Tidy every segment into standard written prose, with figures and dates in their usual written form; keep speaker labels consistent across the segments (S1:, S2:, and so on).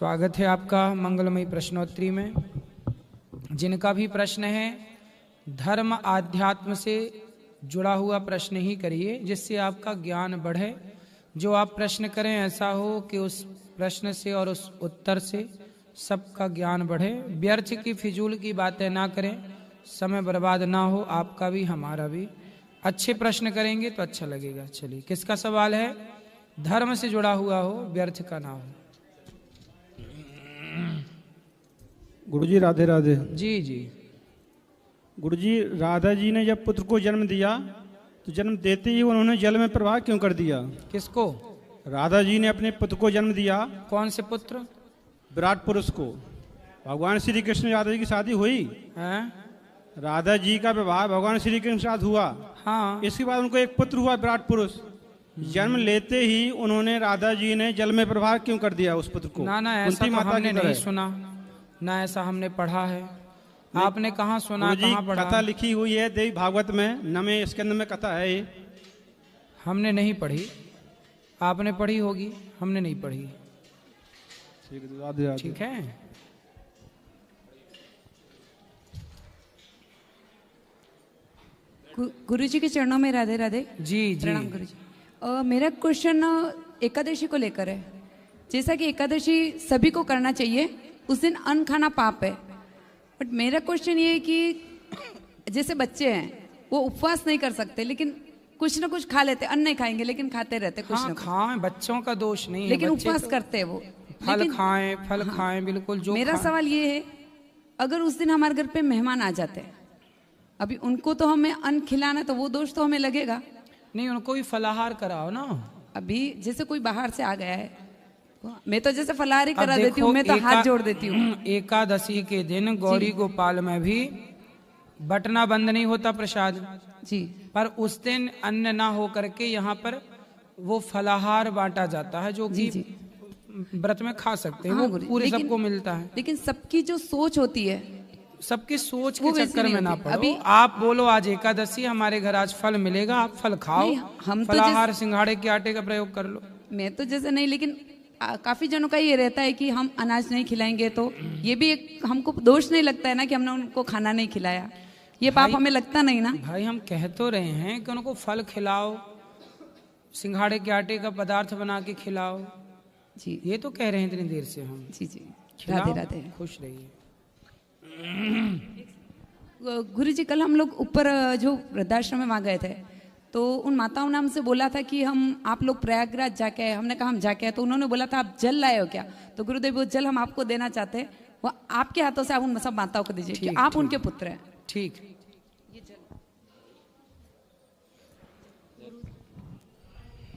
S1: स्वागत है आपका मंगलमयी प्रश्नोत्तरी में। जिनका भी प्रश्न है धर्म आध्यात्म से जुड़ा हुआ प्रश्न ही करिए, जिससे आपका ज्ञान बढ़े। जो आप प्रश्न करें ऐसा हो कि उस प्रश्न से और उस उत्तर से सबका ज्ञान बढ़े। व्यर्थ की फिजूल की बातें ना करें, समय बर्बाद ना हो, आपका भी हमारा भी। अच्छे प्रश्न करेंगे तो अच्छा लगेगा। चलिए, किसका सवाल है? धर्म से जुड़ा हुआ हो, व्यर्थ का ना हो।
S2: गुरुजी राधे राधे।
S1: जी जी।
S2: गुरुजी, राधा जी ने जब पुत्र को जन्म दिया तो जन्म देते ही उन्होंने जल में प्रवाह क्यों कर दिया?
S1: किसको?
S2: राधा जी ने अपने पुत्र को जन्म दिया।
S1: कौन से पुत्र?
S2: विराट पुरुष को। भगवान श्री कृष्ण राधा जी की शादी हुई
S1: हैं?
S2: राधा जी का विवाह भगवान श्री कृष्ण के साथ हुआ।
S1: हाँ।
S2: इसके बाद उनको एक पुत्र हुआ विराट पुरुष। जन्म लेते ही उन्होंने राधा जी ने जल में प्रवाह क्यों कर दिया उस पुत्र को?
S1: ना ना, ऐसा तो हमने नहीं सुना, ना ऐसा हमने पढ़ा है। आपने कहाँ सुना, कहाँ पढ़ा?
S2: कथा लिखी हुई है देवी भागवत में, नवे स्कंद में कथा है ये।
S1: हमने नहीं पढ़ी, आपने पढ़ी होगी, हमने नहीं पढ़ी। ठीक है।
S3: गुरुजी के चरणों में राधे राधे।
S1: जी जी।
S3: प्रणाम गुरुजी। मेरा क्वेश्चन एकादशी को लेकर है। जैसा कि एकादशी सभी को करना चाहिए, उस दिन अन्न खाना पाप है, बट मेरा क्वेश्चन ये है कि जैसे बच्चे हैं वो उपवास नहीं कर सकते, लेकिन कुछ ना कुछ खा लेते। अन्न नहीं खाएंगे लेकिन खाते रहते कुछ ना कुछ।
S1: खाएं, बच्चों का दोष नहीं है,
S3: लेकिन उपवास
S1: तो
S3: करते हैं वो।
S1: फल खाएं, फल खाएं, बिल्कुल। जो
S3: मेरा सवाल ये है, अगर उस दिन हमारे घर पे मेहमान आ जाते हैं, अभी उनको तो हमें अन्न खिलाना, तो वो दोष तो हमें लगेगा
S1: नहीं। उनको भी फलाहार कराओ ना।
S3: अभी जैसे कोई बाहर से आ गया है, मैं तो जैसे फलाहार ही करा देती हूँ, मैं तो हाथ जोड़ देती हूँ।
S1: एकादशी के दिन गौरी गोपाल में भी बटना बंद नहीं होता प्रसाद
S3: जी,
S1: पर उस दिन अन्न ना हो करके यहाँ पर वो फलाहार बांटा जाता है, जो कि व्रत में खा सकते हैं।
S3: हाँ,
S1: वो पूरे सबको मिलता है।
S3: लेकिन सबकी जो सोच होती है,
S1: सबकी सोच के चक्कर में ना पड़ो।
S3: अभी
S1: आप बोलो आज एकादशी, हमारे घर आज फल मिलेगा, आप फल खाओ।
S3: हम तो
S1: फलाहार सिंघाड़े के आटे का प्रयोग कर लो।
S3: मैं तो जैसे नहीं, लेकिन काफी जनों का ये रहता है कि हम अनाज नहीं खिलाएंगे, तो ये भी एक हमको दोष नहीं लगता है ना कि हमने उनको खाना नहीं खिलाया? ये पाप हमें लगता नहीं ना?
S1: भाई हम कह तो रहे हैं कि उनको फल खिलाओ, सिंघाड़े के आटे का पदार्थ बना के खिलाओ।
S3: जी,
S1: ये तो कह रहे हैं इतनी देर से हम।
S3: जी जी, राधे राधे।
S1: खुश रहिए।
S3: गुरुजी, कल हम लोग ऊपर जो वृद्धाश्रम में वहाँ गए थे, तो उन माताओं ने हमसे बोला था कि आप लोग प्रयागराज जाके आए। हमने कहा हम जाके आए, तो उन्होंने बोला था आप जल लाए हो क्या? तो गुरुदेव वो जल हम आपको देना चाहते हैं, वो आपके हाथों से आप उन सब माताओं को दीजिए कि आप उनके पुत्र हैं।
S1: ठीक।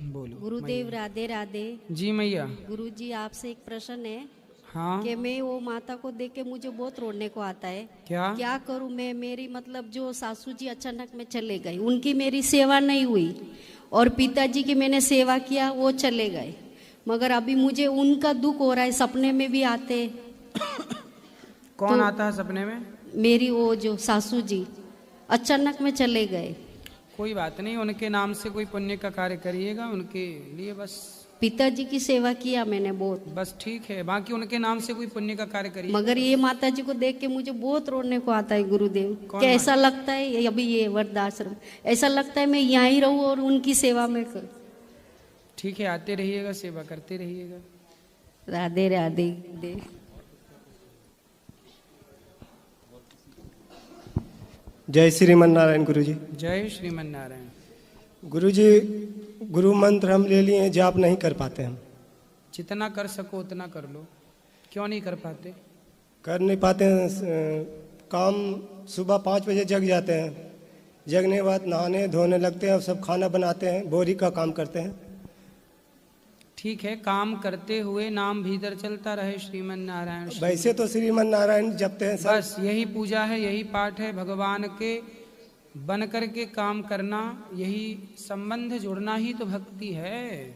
S1: बोलो।
S4: गुरुदेव राधे राधे।
S1: जी मैया।
S4: गुरुजी, आपसे एक प्रश्न है।
S1: हाँ।
S4: कि मैं वो माता को देख के मुझे बहुत रोने को आता है। क्या करूं मैं? मेरी मतलब जो सासू जी अचानक में चले गए, उनकी मेरी सेवा नहीं हुई, और पिताजी की मैंने सेवा किया, वो चले गए। मगर अभी मुझे उनका दुख हो रहा है, सपने में भी आते।
S1: कौन आता है सपने में?
S4: मेरी वो जो सासू जी अचानक में चले गए।
S1: कोई बात नहीं, उनके नाम से कोई पुण्य का कार्य करिएगा उनके लिए। बस
S4: पिताजी की सेवा किया मैंने बहुत,
S1: बस ठीक है। बाकी उनके नाम से कोई पुण्य का कार्य करिए।
S4: मगर ये माता जी को देख के मुझे बहुत रोने को आता है गुरुदेव। कि ऐसा लगता है अभी ये वृद्धाश्रम, ऐसा लगता है मैं यहाँ ही रहूं और उनकी सेवा में कर।
S1: ठीक है, आते रहिएगा, सेवा करते रहिएगा।
S4: राधे राधे।
S5: जय श्रीमन नारायण गुरुजी।
S1: जय श्रीमन नारायण।
S5: गुरुजी, गुरु मंत्र हम ले लिए, जाप नहीं कर पाते हम।
S1: जितना कर सको उतना कर लो। क्यों नहीं कर पाते?
S5: कर नहीं पाते हैं। काम सुबह 5 बजे जग जाते हैं, जगने के बाद नहाने धोने लगते हैं और सब खाना बनाते हैं, बोरी का काम करते हैं।
S1: ठीक है, काम करते हुए नाम भीतर चलता रहे श्रीमन नारायण।
S5: वैसे तो श्रीमन नारायण जपते हैं सब।
S1: बस यही पूजा है, यही पाठ है। भगवान के बन कर के काम करना, यही संबंध जुड़ना ही तो भक्ति है।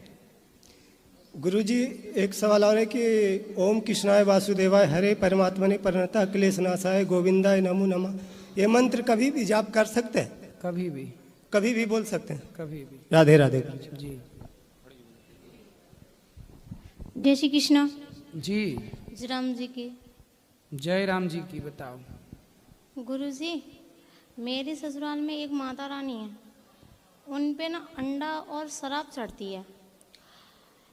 S5: गुरुजी, एक सवाल और है कि ओम कृष्णाय वासुदेवाय हरे परमात्मने प्रणता क्लेश नाशाय गोविंदाय नमो नमः, ये मंत्र कभी भी जाप कर सकते हैं?
S1: कभी भी,
S5: कभी भी बोल सकते हैं?
S1: कभी भी।
S5: राधे राधे।
S1: जी।
S6: जय श्री कृष्ण।
S1: जी।
S6: राम जी की।
S1: जय राम जी की। बताओ।
S6: गुरुजी, मेरे ससुराल में एक माता रानी है, उन पे ना अंडा और शराब चढ़ती है,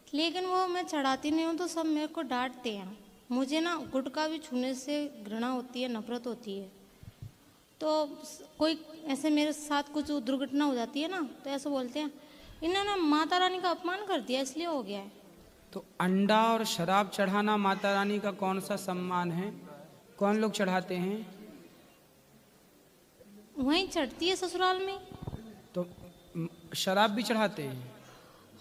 S6: लेकिन वो मैं चढ़ाती नहीं हूँ तो सब मेरे को डांटते हैं। मुझे ना गुटखा भी छूने से घृणा होती है, नफरत होती है। तो कोई ऐसे मेरे साथ कुछ दुर्घटना हो जाती है ना, तो ऐसे बोलते हैं इन्होंने माता रानी का अपमान कर दिया इसलिए हो गया है।
S1: तो अंडा और शराब चढ़ाना माता रानी का कौन सा सम्मान है? कौन लोग चढ़ाते हैं?
S6: वहीं चढ़ती है ससुराल में।
S1: तो शराब भी चढ़ाते हैं?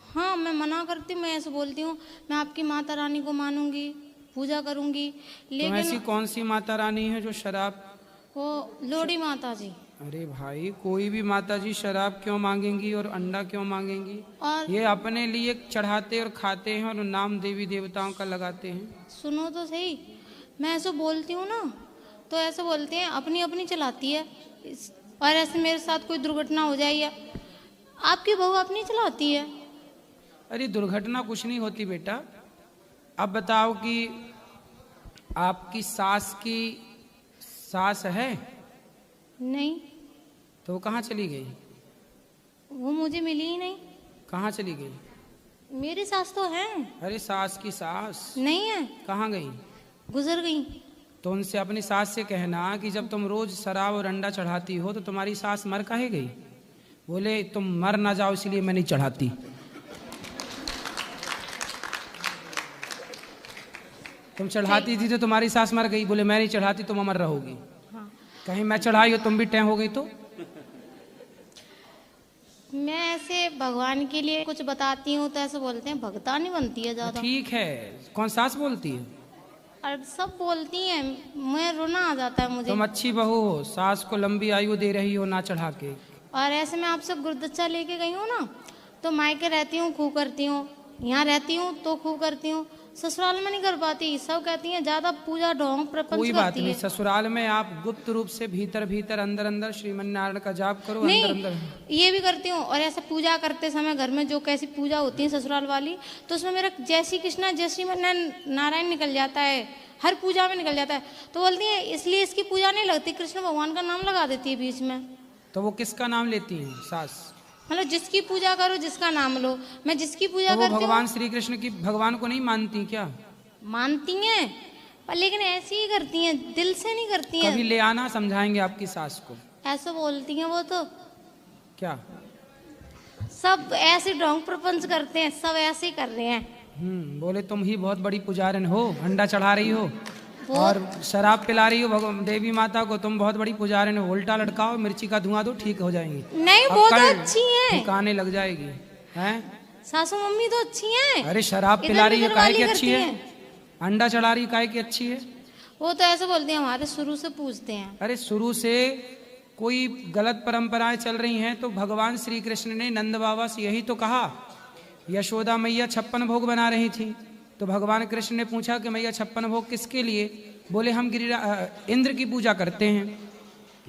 S6: हाँ, मैं मना करती हूँ, मैं ऐसे बोलती हूँ मैं आपकी माता रानी को मानूंगी, पूजा करूंगी, लेकिन
S1: तो ऐसी कौन सी माता रानी है जो शराब?
S6: वो लोड़ी माता जी।
S1: अरे भाई, कोई भी माता जी शराब क्यों मांगेंगी और अंडा क्यों मांगेंगी?
S6: और
S1: ये अपने लिए चढ़ाते और खाते हैं और नाम देवी देवताओं का लगाते हैं।
S6: सुनो तो सही, मैं ऐसे बोलती हूँ ना, तो ऐसे बोलते हैं अपनी अपनी चलाती है, और ऐसे मेरे साथ कोई दुर्घटना हो जाए या आपकी बहू अपनी चलाती है।
S1: अरे दुर्घटना कुछ नहीं होती बेटा। अब बताओ कि आपकी सास की सास है?
S6: नहीं।
S1: तो वो कहाँ चली गई?
S6: वो मुझे मिली ही नहीं।
S1: कहाँ चली गई?
S6: मेरी सास तो है।
S1: अरे सास की सास
S6: नहीं है।
S1: कहाँ गई?
S6: गुजर गई।
S1: तो उनसे अपनी सास से कहना कि जब तुम रोज शराब और अंडा चढ़ाती हो तो तुम्हारी सास मर काहे गई? बोले तुम मर ना जाओ इसलिए मैं नहीं चढ़ाती। तुम चढ़ाती थी तो तुम्हारी सास मर गई, बोले मैं नहीं चढ़ाती तुम अमर रहोगी।
S6: हाँ।
S1: कहीं मैं चढ़ाई हो तुम भी टैं हो गई तो?
S6: मैं ऐसे भगवान के लिए कुछ बताती हूँ तो ऐसे बोलते हैं भगता नहीं बनती है ज्यादा।
S1: ठीक है, कौन सास बोलती है?
S6: और सब बोलती हैं, मैं रोना आ जाता है मुझे।
S1: तुम अच्छी बहू हो, सास को लंबी आयु दे रही हो ना चढ़ा के।
S6: और ऐसे मैं आपसे गुरुदक्षा लेके गई हूँ ना, तो मायके रहती हूँ खूब करती हूँ, यहाँ रहती हूँ तो खूब करती हूँ, ससुराल में नहीं कर पाती। सब कहती हैं ज्यादा पूजा ढोंग प्रपंच
S1: कोई बात
S6: करती
S1: नहीं,
S6: है।
S1: ससुराल में आप गुप्त रूप से भीतर भीतर अंदर अंदर श्रीमन नारायण का जाप करो।
S6: नहीं,
S1: अंदर अंदर
S6: ये भी करती हूँ। और ऐसे पूजा करते समय घर में जो कैसी पूजा होती है ससुराल वाली, तो उसमें मेरा जय श्री कृष्णा जय श्रीमन नारायण निकल जाता है, हर पूजा में निकल जाता है। तो बोलती है इसलिए इसकी पूजा नहीं लगती, कृष्ण भगवान का नाम लगा देती है बीच में।
S1: तो वो किसका नाम लेती है सास?
S6: मतलब जिसकी पूजा करो जिसका नाम लो, मैं जिसकी पूजा
S1: तो वो
S6: करती
S1: भगवान
S6: हूँ।
S1: श्री कृष्ण की भगवान को नहीं मानती क्या?
S6: मानती हैं पर लेकिन ऐसी ही करती हैं, दिल से नहीं करती हैं।
S1: कभी ले आना, समझाएंगे आपकी सास को।
S6: ऐसे बोलती हैं वो तो।
S1: क्या?
S6: सब ऐसे ढोंग प्रपंच करते हैं, सब ऐसे ही कर रहे हैं।
S1: बोले तुम ही बहुत बड़ी पुजारन हो, अंडा चढ़ा रही हो और शराब पिला रही हो देवी माता को, तुम बहुत बड़ी पुजारन हो। उल्टा लटकाओ, मिर्ची का धुआं दो, ठीक हो जाएंगी।
S6: नहीं, वो तो अच्छी हैं,
S1: ठिकाने लग जाएगी। हैं?
S6: सासू मम्मी तो अच्छी हैं।
S1: अरे शराब पिला रही है काहे की अच्छी है?
S6: हैं।
S1: अंडा चढ़ा रही काहे की अच्छी है?
S6: वो तो ऐसे बोलते हैं हमारे शुरू से पूछते हैं।
S1: अरे शुरू से कोई गलत परंपराएं चल रही हैं तो भगवान श्री कृष्ण ने नंद बाबा से यही तो कहा। यशोदा मैया 56 भोग बना रही थी तो भगवान कृष्ण ने पूछा कि मैया 56 भोग किसके लिए? बोले हम इंद्र की पूजा करते हैं।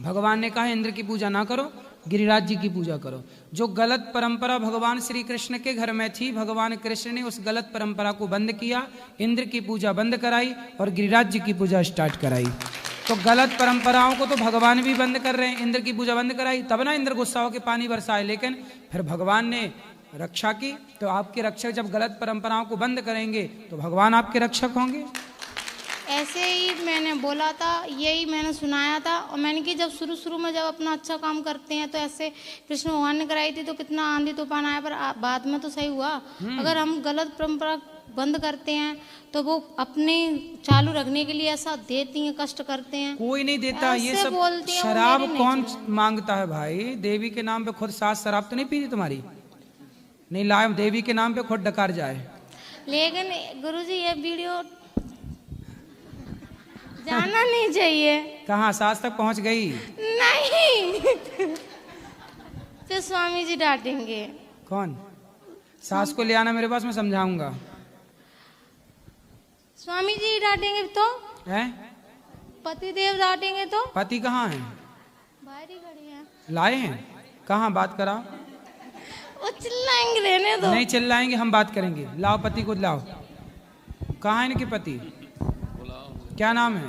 S1: भगवान ने कहा इंद्र की पूजा ना करो, गिरिराज जी की पूजा करो। जो गलत परंपरा भगवान श्री कृष्ण के घर में थी, भगवान कृष्ण ने उस गलत परंपरा को बंद किया, इंद्र की पूजा बंद कराई और गिरिराज जी की पूजा स्टार्ट कराई। तो गलत परंपराओं को तो भगवान भी बंद कर रहे हैं, इंद्र की पूजा बंद कराई, तब ना इंद्र गुस्सा होकर पानी बरसाए। लेकिन फिर भगवान ने रक्षा की, तो आपके रक्षक जब गलत परंपराओं को बंद करेंगे तो भगवान आपके रक्षक होंगे।
S6: ऐसे ही मैंने बोला था, यही मैंने सुनाया था। और मैंने कि जब शुरू में जब अपना अच्छा काम करते हैं तो ऐसे कृष्ण भगवान ने कराई थी तो कितना आंधी तूफान आया, पर बाद में तो सही हुआ। अगर हम गलत परंपरा बंद करते हैं तो वो अपने चालू रखने के लिए ऐसा देती हैं, कष्ट करते हैं।
S1: कोई नहीं देता ये सब। शराब कौन मांगता है भाई? देवी के नाम पे खुद सास शराब तो नहीं पीती तुम्हारी? नहीं लाए देवी के नाम पे खुद डकार जाए।
S6: लेकिन गुरुजी ये वीडियो जाना नहीं चाहिए।
S1: कहाँ सास तक पहुंच गई?
S6: नहीं तो स्वामी जी डांटेंगे।
S1: कौन? सास को ले आना मेरे पास, मैं समझाऊंगा।
S6: स्वामी जी डांटेंगे तो?
S1: हैं?
S6: पति देव डांटेंगे तो?
S1: पति कहाँ है?
S6: बाहर ही खड़ी है।
S1: लाए हैं? कहाँ? बात कराओ।
S6: वो चिल्लाएंगे, रहने दो।
S1: नहीं चिल्लाएंगे, हम बात करेंगे। लाओ पति को लाओ। कहाँ है इनके पति? क्या नाम है?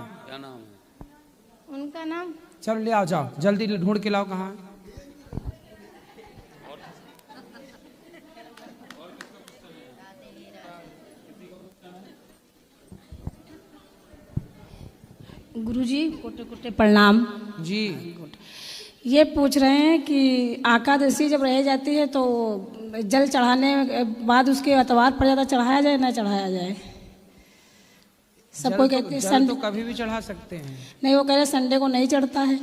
S6: उनका नाम,
S1: चलो ले आओ, जाओ जल्दी ढूंढ के लाओ कहाँ है।
S7: गुरुजी कोटे कोटे प्रणाम
S1: जी।
S7: ये पूछ रहे हैं कि एकादशी जब रह जाती है तो जल चढ़ाने के बाद उसके अतवार पड़ जाता, चढ़ाया जाए ना चढ़ाया जाए? सबको कहते हैं
S1: जल तो कभी भी चढ़ा सकते हैं।
S7: नहीं, वो कह रहे संडे को नहीं चढ़ता है।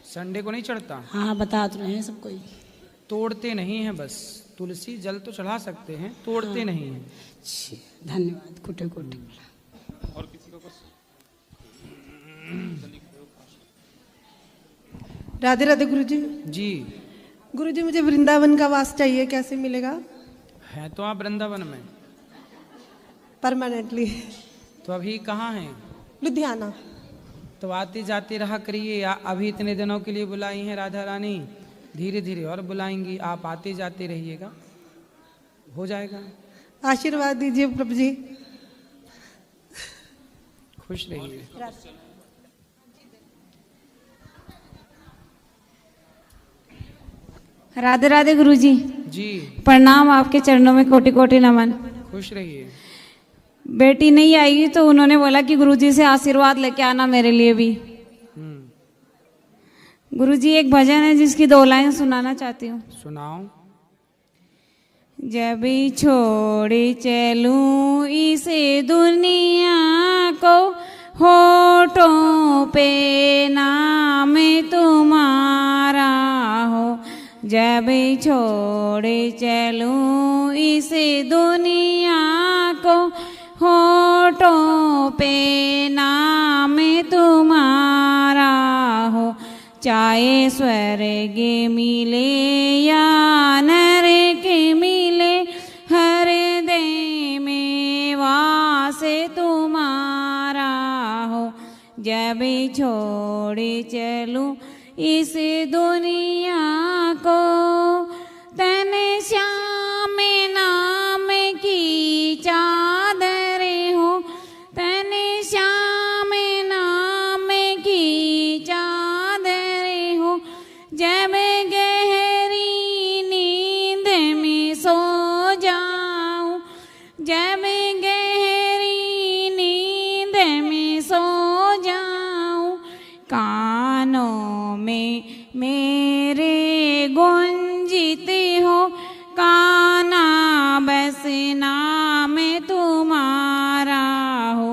S1: संडे को नहीं चढ़ता?
S7: हाँ, बता तो रहे हैं सबको।
S1: तोड़ते नहीं है बस, तुलसी जल तो चढ़ा सकते हैं, तोड़ते नहीं है।
S7: धन्यवाद। कोटे कोटे।
S1: और किसी को
S8: राधे राधे गुरुजी।
S1: जी।
S8: गुरुजी मुझे वृंदावन का वास चाहिए, कैसे मिलेगा?
S1: है तो आप वृंदावन में
S8: परमानेंटली।
S1: तो अभी कहाँ हैं?
S8: लुधियाना।
S1: तो आते जाते रहा करिए, अभी इतने दिनों के लिए बुलाई हैं राधा रानी, धीरे धीरे और बुलाएंगी, आप आते जाते रहिएगा, हो जाएगा।
S8: आशीर्वाद दीजिए प्रभु जी।
S1: खुश रहिए।
S9: राधे राधे गुरुजी।
S1: जी
S9: प्रणाम, आपके चरणों में कोटि कोटि नमन।
S1: खुश रहिए।
S9: बेटी नहीं आएगी तो उन्होंने बोला कि गुरुजी से आशीर्वाद लेके आना मेरे लिए भी। गुरुजी एक भजन है जिसकी 2 लाइन सुनाना चाहती हूँ।
S1: सुनाओ।
S9: जब छोड़ी चलूं इसे दुनिया को, होठों पे नाम तुम्हारा हो। जब छोड़े चलूं इस दुनिया को, होठों पे नाम तुम्हारा हो। चाहे स्वर्ग मिले या नरक मिले, हृदय में वास तुम्हारा हो। जब छोड़े चलूं इस दुनिया को, तन श्याम नाम की चादर हो। तन श्याम नाम की चादर हो। जब गहरी नींद में सो जाऊं, जब गहरी नींद में सो जाऊं, कानों में मेरे गुंजित हो। काना बस नाम तुम्हारा हो।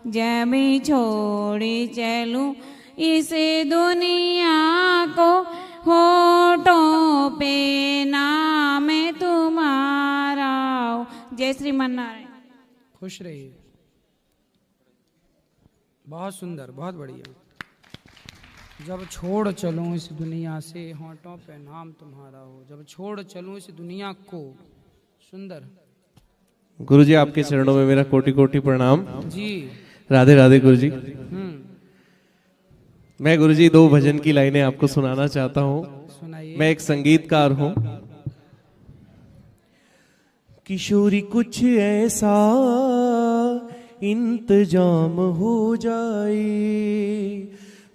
S9: जब छोड़े चलूं इस दुनिया को, होठों पे नाम तुम्हारा हो। जय श्रीमन नारायण।
S1: खुश रहिए। बहुत सुंदर, बहुत बढ़िया। जब छोड़ चलूं इस दुनिया से, होठों पे नाम तुम्हारा हो। जब छोड़ चलूं इस दुनिया को। सुंदर।
S10: गुरुजी आपके चरणों में मेरा कोटि कोटि प्रणाम।
S1: जी।
S10: राधे राधे गुरुजी। मैं गुरुजी 2 भजन की लाइनें आपको सुनाना चाहता हूँ।
S1: सुनाइए।
S10: मैं एक संगीतकार हूँ। किशोरी कुछ ऐसा इंतजाम हो जाए,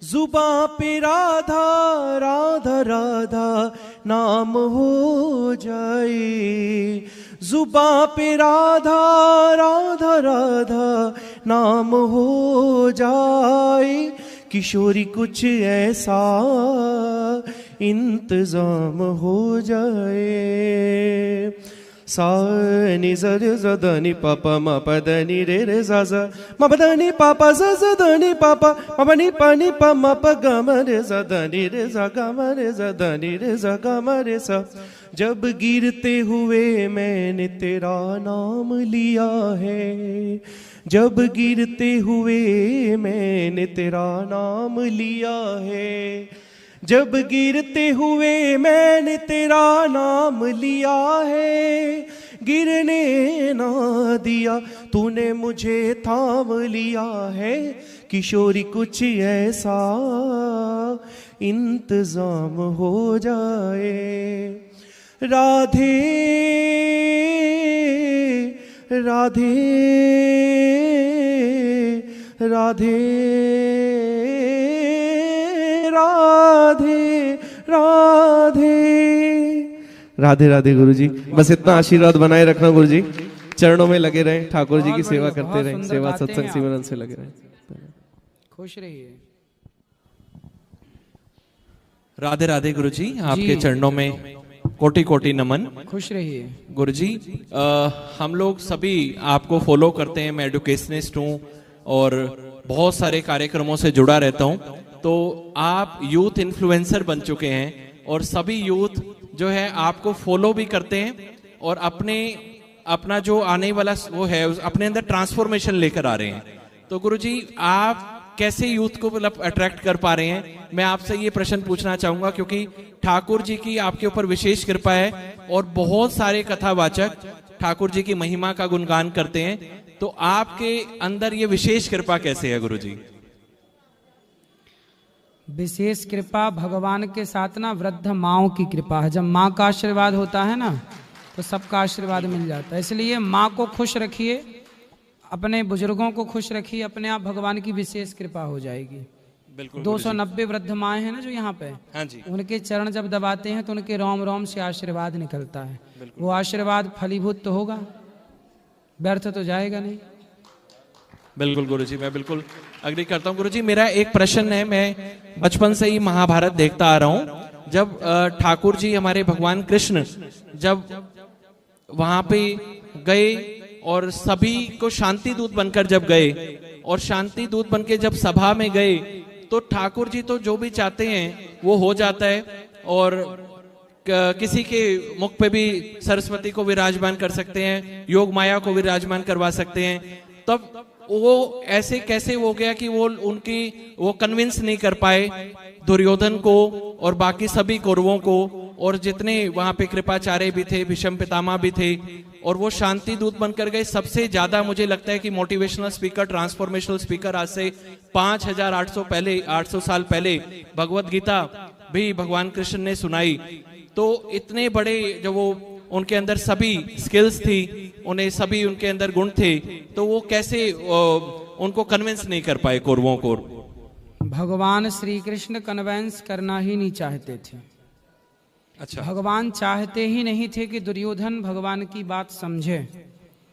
S10: जुबां पे राधा राधा राधा नाम हो जाए। जुबां पे राधा राधा राधा नाम हो जाए। किशोरी कुछ ऐसा इंतजाम हो जाए। सा नि ज रे ज द नि प प म प द नि रे रे ज ज म प द नि प प ज ज द नि प प म प नि प नि प म प ग म रे ज द नि रे ज ग म रे ज द नि रे ज ग म रे स। जब गिरते हुए मैंने तेरा नाम लिया है, जब गिरते हुए मैंने तेरा नाम लिया है। जब गिरते हुए मैंने तेरा नाम लिया है, गिरने ना दिया तूने मुझे थाम लिया है। किशोरी कुछ ऐसा इंतजाम हो जाए। राधे राधे राधे राधे राधे राधे राधे। गुरुजी बस इतना आशीर्वाद बनाए रखना गुरुजी, चरणों में लगे रहें, ठाकुर जी की सेवा करते रहें, सेवा सत्संग सिमरन से लगे रहें।
S1: खुश रहिए।
S11: राधे राधे गुरुजी, आपके चरणों में कोटि कोटि नमन।
S1: खुश रहिए
S11: गुरुजी। हम लोग सभी आपको फॉलो करते हैं, मैं एडुकेशनिस्ट हूँ और बहुत सारे कार्यक्रमों से जुड़ा रहता हूँ। तो आप यूथ इन्फ्लुएंसर बन चुके हैं और सभी यूथ जो है आपको फॉलो भी करते हैं और अपना जो आने वाला वो है अपने अंदर ट्रांसफॉर्मेशन लेकर आ रहे हैं। तो गुरुजी आप कैसे यूथ को मतलब अट्रैक्ट कर पा रहे हैं, मैं आपसे ये प्रश्न पूछना चाहूंगा, क्योंकि ठाकुर जी की आपके ऊपर विशेष कृपा है और बहुत सारे कथावाचक ठाकुर जी की महिमा का गुणगान करते हैं। तो आपके अंदर ये विशेष कृपा कैसे है गुरुजी?
S1: विशेष कृपा भगवान के साथ ना वृद्ध माँओं की कृपा है। जब माँ का आशीर्वाद होता है ना तो सबका आशीर्वाद मिल जाता है। इसलिए माँ को खुश रखिए, अपने बुजुर्गों को खुश रखिए, अपने आप भगवान की विशेष कृपा हो जाएगी।
S11: बिल्कुल।
S1: 290 वृद्ध माएँ हैं ना जो यहाँ पे,
S11: हाँ जी,
S1: उनके चरण जब दबाते हैं तो उनके रोम रोम से आशीर्वाद निकलता है। वो आशीर्वाद फलीभूत तो होगा, व्यर्थ तो जाएगा नहीं।
S11: बिल्कुल गुरुजी, मैं बिल्कुल अग्री करता हूँ। गुरुजी मेरा एक प्रश्न है, मैं बचपन से ही महाभारत देखता आ रहा हूँ। जब ठाकुर जी हमारे भगवान कृष्ण जब वहां पे गए और सभी को शांति दूत बनकर जब गए और शांति दूत बनकर जब सभा में गए तो ठाकुर जी तो जो भी चाहते हैं वो हो जाता है और किसी के मुख पे भी सरस्वती को विराजमान कर सकते हैं, योग माया को विराजमान करवा सकते हैं। तब वो ऐसे कैसे हो गया कि वो कन्विंस नहीं कर पाए दुर्योधन को और बाकी सभी कौरवों को, और जितने वहां पे कृपाचार्य भी थे, भीष्म पितामह भी थे, और वो शांति दूत बनकर गए। सबसे ज्यादा मुझे लगता है कि मोटिवेशनल स्पीकर, ट्रांसफॉर्मेशनल स्पीकर आज से 5800 साल पहले भगवत गीता भी भगवान कृष्ण ने सुनाई। तो इतने बड़े जो वो उनके अंदर सभी स्किल्स थी, उन्हें सभी उनके अंदर गुण थे, तो वो कैसे उनको कन्विंस नहीं कर पाए कौरवों को?
S1: भगवान श्री कृष्ण कन्विंस करना ही नहीं चाहते थे।
S11: अच्छा।
S1: भगवान चाहते ही नहीं थे कि दुर्योधन भगवान की बात समझे।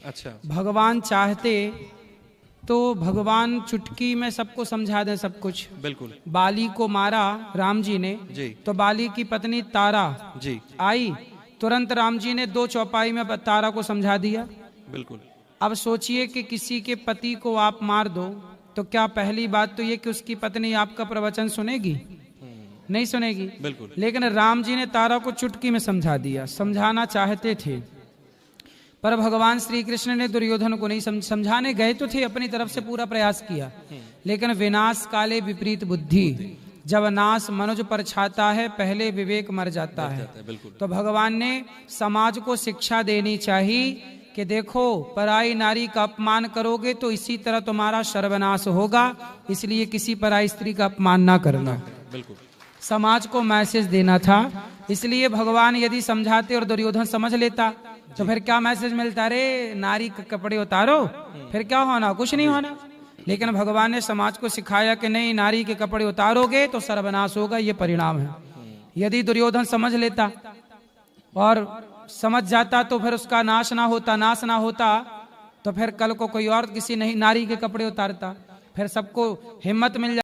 S11: अच्छा।
S1: भगवान चाहते तो भगवान चुटकी में सबको समझा दें सब कुछ।
S11: बिल्कुल।
S1: बाली को मारा राम जी ने
S11: जी,
S1: तो बाली की पत्नी तारा
S11: जी
S1: आई, तुरंत राम जी ने 2 चौपाई में तारा को समझा दिया।
S11: बिल्कुल।
S1: अब सोचिए कि किसी के पति को आप मार दो तो क्या पहली बात तो ये कि उसकी पत्नी आपका प्रवचन सुनेगी? नहीं सुनेगी।
S11: बिल्कुल।
S1: लेकिन राम जी ने तारा को चुटकी में समझा दिया। समझाना चाहते थे पर भगवान श्री कृष्ण ने दुर्योधन को नहीं समझाने गए तो थे, अपनी तरफ से पूरा प्रयास किया, लेकिन विनाश काले विपरीत बुद्धि, जब नाश मनुज पर छाता है पहले विवेक मर जाता है। तो भगवान ने समाज को शिक्षा देनी चाहिए कि देखो पराई नारी का अपमान करोगे तो इसी तरह तुम्हारा सर्वनाश होगा, इसलिए किसी पराई स्त्री का अपमान ना करना।
S11: बिल्कुल।
S1: समाज को मैसेज देना था। इसलिए भगवान यदि समझाते और दुर्योधन समझ लेता तो फिर क्या मैसेज मिलता? रे नारी के कपड़े उतारो, फिर क्या होना? कुछ नहीं होना। लेकिन भगवान ने समाज को सिखाया कि नहीं, नारी के कपड़े उतारोगे तो सर्वनाश होगा, ये परिणाम है। यदि दुर्योधन समझ लेता और समझ जाता तो फिर उसका नाश ना होता तो फिर कल को कोई और किसी नहीं नारी के कपड़े उतारता, फिर सबको हिम्मत मिल